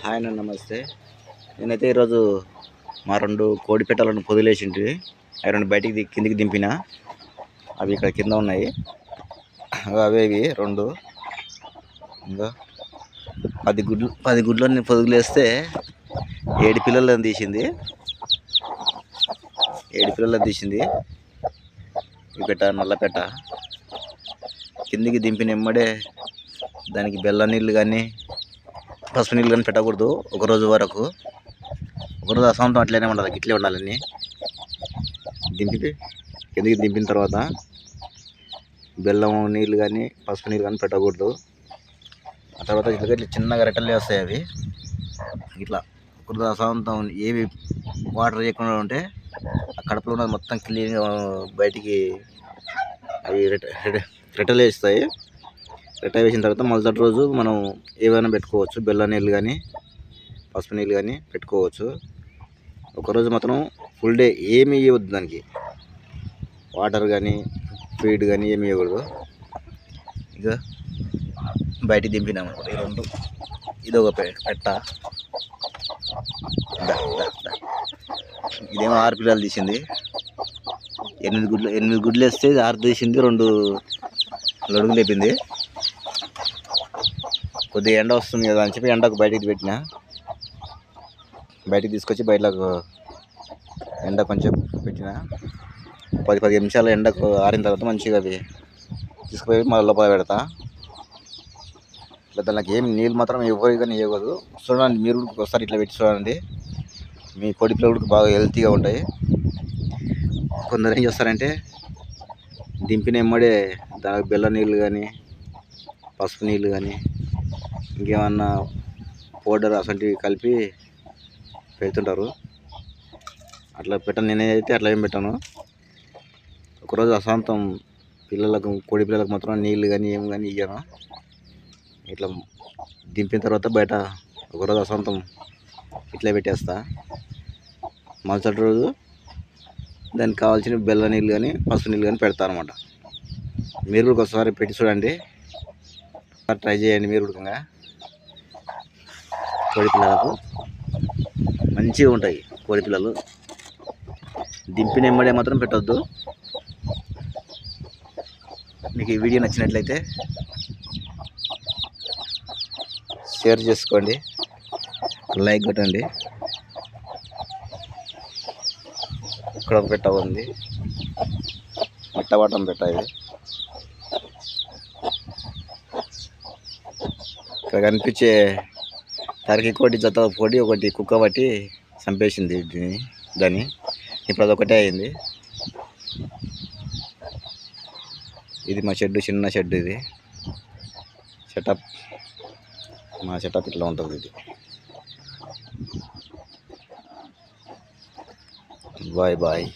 Hi అన్న, నమస్తే. నేనైతే ఈరోజు మా 2 కోడి పెట్టాలను పొదిలేసింటివి. అవి 2 బయటికి కిందికి దింపిన. అవి ఇక్కడ కింద ఉన్నాయి. అవే ఇవి 2. ఇంకా 10 గుడ్లని పొదిలేస్తే 7 పిల్లలను తీసింది. 7 పిల్లలను తీసింది ఈ పెట్ట, నల్ల పెట్ట. కిందికి దింపిన ఎమ్మడే దానికి బెల్లం నీళ్ళు కానీ పసుపు నీళ్ళు కానీ పెట్టకూడదు. ఒకరోజు వరకు, ఒకరోజు అసంతం అట్లనే ఉండాలి, ఇట్లే ఉండాలని. కిందికి దింపిన తర్వాత బెల్లం నీళ్ళు కానీ పసుపు నీళ్ళు కానీ పెట్టకూడదు. ఆ తర్వాత ఇట్లా చిన్నగా రెట్టలు వేస్తాయి. అవి ఇట్లా ఒకరోజు అసంతం ఏవి వాటర్ వేయకుండా ఉంటే ఆ కడుపులో ఉన్నది మొత్తం క్లీన్గా బయటికి అవి రెట్టలు వేస్తాయి. రెట్ట వేసిన తర్వాత మొదటి రోజు మనం ఏమైనా పెట్టుకోవచ్చు, బెల్లం నీళ్ళు కానీ పసుపు నీళ్ళు కానీ పెట్టుకోవచ్చు. ఒకరోజు మాత్రం ఫుల్ డే ఏమి ఇవ్వద్దు, దానికి వాటర్ కానీ ఫీడ్ కానీ ఏమి ఇవ్వకూడదు. ఇక బయటికి దింపినాము ఈ 2. ఇది ఒక పెట్ట. ఇదేమో 6 పిల్లలు తీసింది. 8 గుడ్లు వేస్తే 6 తీసింది, 2 లడుగులు లేపింది. కొద్దిగా ఎండ వస్తుంది కదా అని చెప్పి ఎండకు బయటికి పెట్టిన. బయటికి తీసుకొచ్చి బయటకు ఎండ కొంచెం పెట్టిన. 10-15 నిమిషాలు ఎండకు ఆరిన తర్వాత మంచిగా అవి తీసుకుపోయి మళ్ళీ లోపల పెడతా. ఇట్లా దానికి ఏం నీళ్ళు మాత్రం ఎవరు కానీ ఇవ్వకూడదు. చూడండి, మీరు ఒకసారి ఇట్లా పెట్టి చూడండి. మీ కోడి పిల్లలకు బాగా హెల్తీగా ఉంటాయి. కొందరు ఏం చేస్తారంటే దింపిన ఎమ్మడే దానికి బెల్లం నీళ్ళు కానీ పసుపు నీళ్ళు కానీ ఇంకేమన్నా పౌడర్ అసంటివి కలిపి పెడుతుంటారు. అట్లా పెట్టను, నేనైతే అట్లా ఏం పెట్టాను. ఒకరోజు అశాంతం పిల్లలకు, కోడి పిల్లలకు మాత్రం నీళ్ళు కానీ ఏం కానీ ఇయ్యాను. ఇట్లా దింపిన తర్వాత బయట ఒకరోజు అశాంతం ఇట్లా పెట్టేస్తా. మరుసటి రోజు దానికి కావాల్సిన బెల్లం నీళ్ళు కానీ పసుపు నీళ్ళు కానీ పెడతా అనమాట. మీరు కూడా ఒకసారి పెట్టి చూడండి, ట్రై చేయండి. మీరు కూడా కోడి పిల్లలకు మంచిగా ఉంటాయి. కోడి పిల్లలు దింపిన ఎమ్మడే మాత్రం పెట్టొద్దు. మీకు ఈ వీడియో నచ్చినట్లయితే షేర్ చేసుకోండి, లైక్ కొట్టండి. ఇక్కడ ఒక పెట్ట ఉంది, మిట్టవాటం పెట్ట. ఇది ఇక్కడ కనిపించే టర్కీ కోడి జత కోడి ఒకటి కుక్క బట్టి చంపేసింది దాన్ని. ఇప్పుడు అదొకటే అయింది. ఇది మా షెడ్, చిన్న షెడ్. ఇది సెటప్, మా సెటప్ ఇట్లా ఉంటుంది. ఇది బాయ్ బాయ్.